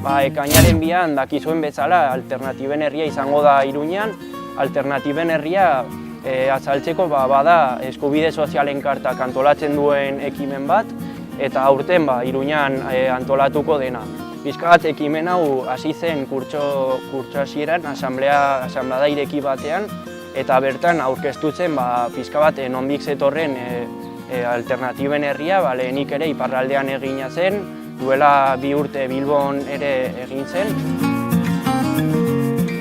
Ekainaren 2an dakizuen bezala Alternatiben Herria izango da Iruñean. Alternatiben Herria azaltzeko bada eskubide sozialen kartak antolatzen duen ekimen bat, eta aurten Iruñean antolatuko dena. Pixka bat ekimen hau hasi zen kurtso hasieran asanblada ireki batean, eta bertan aurkeztu zen pixka bat nondik zetorren Alternatiben Herria, lehenik ere iparraldean egina zen, duela 2 urte Bilbon ere egin zen.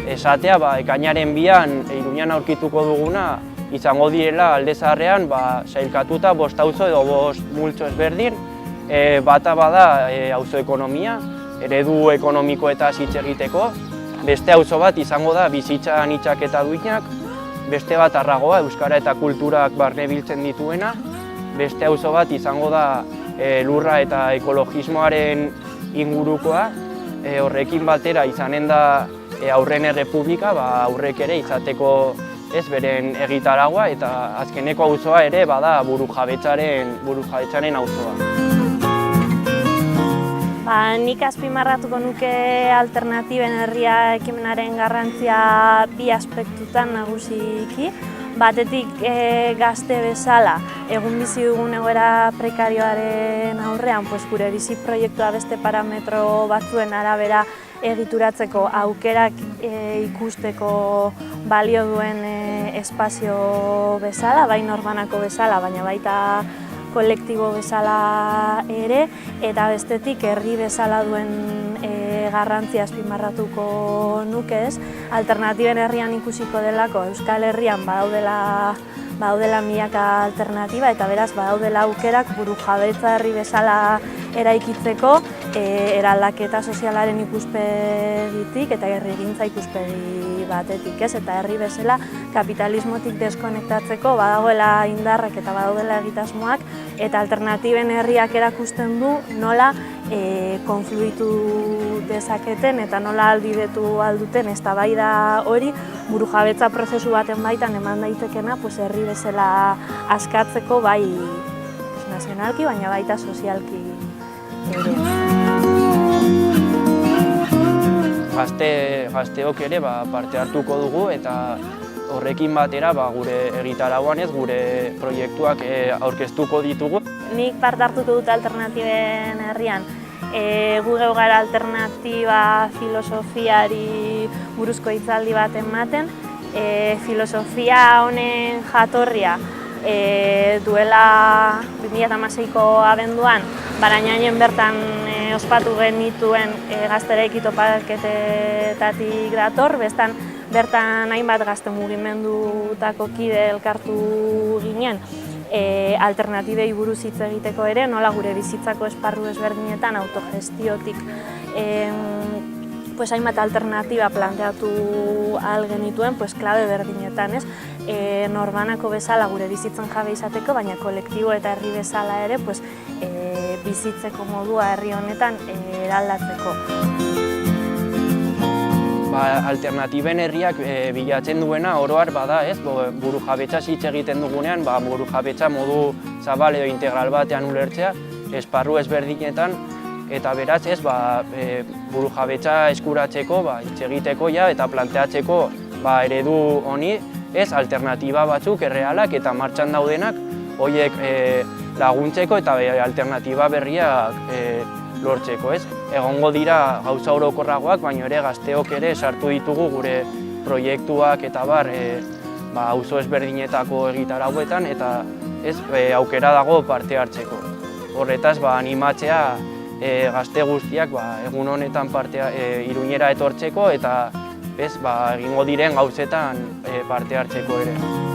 Esatea, ekainaren 2an Iruñean aurkituko duguna izango direla Alde Zaharrean sailkatuta 5 auzo edo 5 multzo ezberdin. Bata bada auzoekonomia, eredu ekonomikoetaz hitz egiteko. Beste auzo bat izango da bizitza anitzak eta duinak. Beste bat Arragoa, euskara eta kulturak barne biltzen dituena. Beste auzo bat izango da lurra eta ekologismoaren ingurukoa. Horrekin batera izanen da Aurren Errepublika, aurrek ere izateko beren egitaragua, eta azkeneko auzoa ere bada burujabetzaren auzoa. Nik azpimarratuko nuke Alternatiben Herria ekimenaren garrantzia 2 aspektutan nagusiki. Batetik gazte bezala, egun bizi dugun egoera prekarioaren aurrean, gure bizi proiektua beste parametro batzuen arabera egituratzeko aukerak ikusteko balio duen espazio bezala, bai norbanako bezala, baina baita kolektibo bezala ere, eta bestetik herri bezala duen garrantzia azpimarratuko nuke ez. Alternatiben Herrian ikusiko delako Euskal Herrian badaudela milaka alternatiba, eta beraz badaudela aukerak burujabetza herri bezala eraikitzeko, eraldaketa sozialaren ikuspegitik eta herrigintza ikuspegi batetik ez, eta herri bezala kapitalismotik deskonektatzeko badagoela indarrak eta badaudela egitasmoak, eta Alternatiben Herriak erakusten du nola konfluitu dezaketen eta nola ahalbidetu alduten eztabaida hori burujabetza prozesu baten baitan eman daitekena herri bezala askatzeko, bai nazionalki, baina baita sozialki ere. Gazteok ere parte hartuko dugu, eta horrekin batera gure egitarauan gure proiektuak aurkeztuko ditugu. Nik parte hartuko dut Alternatiben Herrian. Gu geu gara alternatiba filosofiari buruzko hitzaldi bat ematen. Filosofia honen jatorria duela 2016ko abenduan Barañainen bertan ospatu genituen gaztereiki topaketetatik dator, bertan hainbat gazte mugimendutako kide elkartu ginen alternatibei buruz hitz egiteko ere, nola gure bizitzako esparru ezberdinetan autogestiotik hainbat alternatiba planteatu ahal genituen klabe berdinetan, ez? Norbanako bezala gure bizitzen jabe izateko, baina kolektibo eta herri bezala ere bizitzeko modua herri honetan eraldatzeko. Alternatiben Herriak bilatzen duena oroar bada, ez? Burujabetza hitz egiten dugunean, burujabetza modu zabal edo integral batean ulertzea, esparru ezberdinetan, eta beraz, burujabetza eskuratzeko, hitz egiteko eta planteatzeko eredu honi, alternatiba batzuk errealak eta martxan daudenak, horiek laguntzeko eta alternatiba berriak lortzeko, ez? Egongo dira gauza orokorragoak, baina ere gazteok ere sartu ditugu gure proiektuak eta auzo ezberdinetako egitarauetan, eta aukera dago parte hartzeko. Horretaz, animatzea gazte guztiak egun honetan Iruñera etortzeko eta egingo diren gauzetan parte hartzeko ere.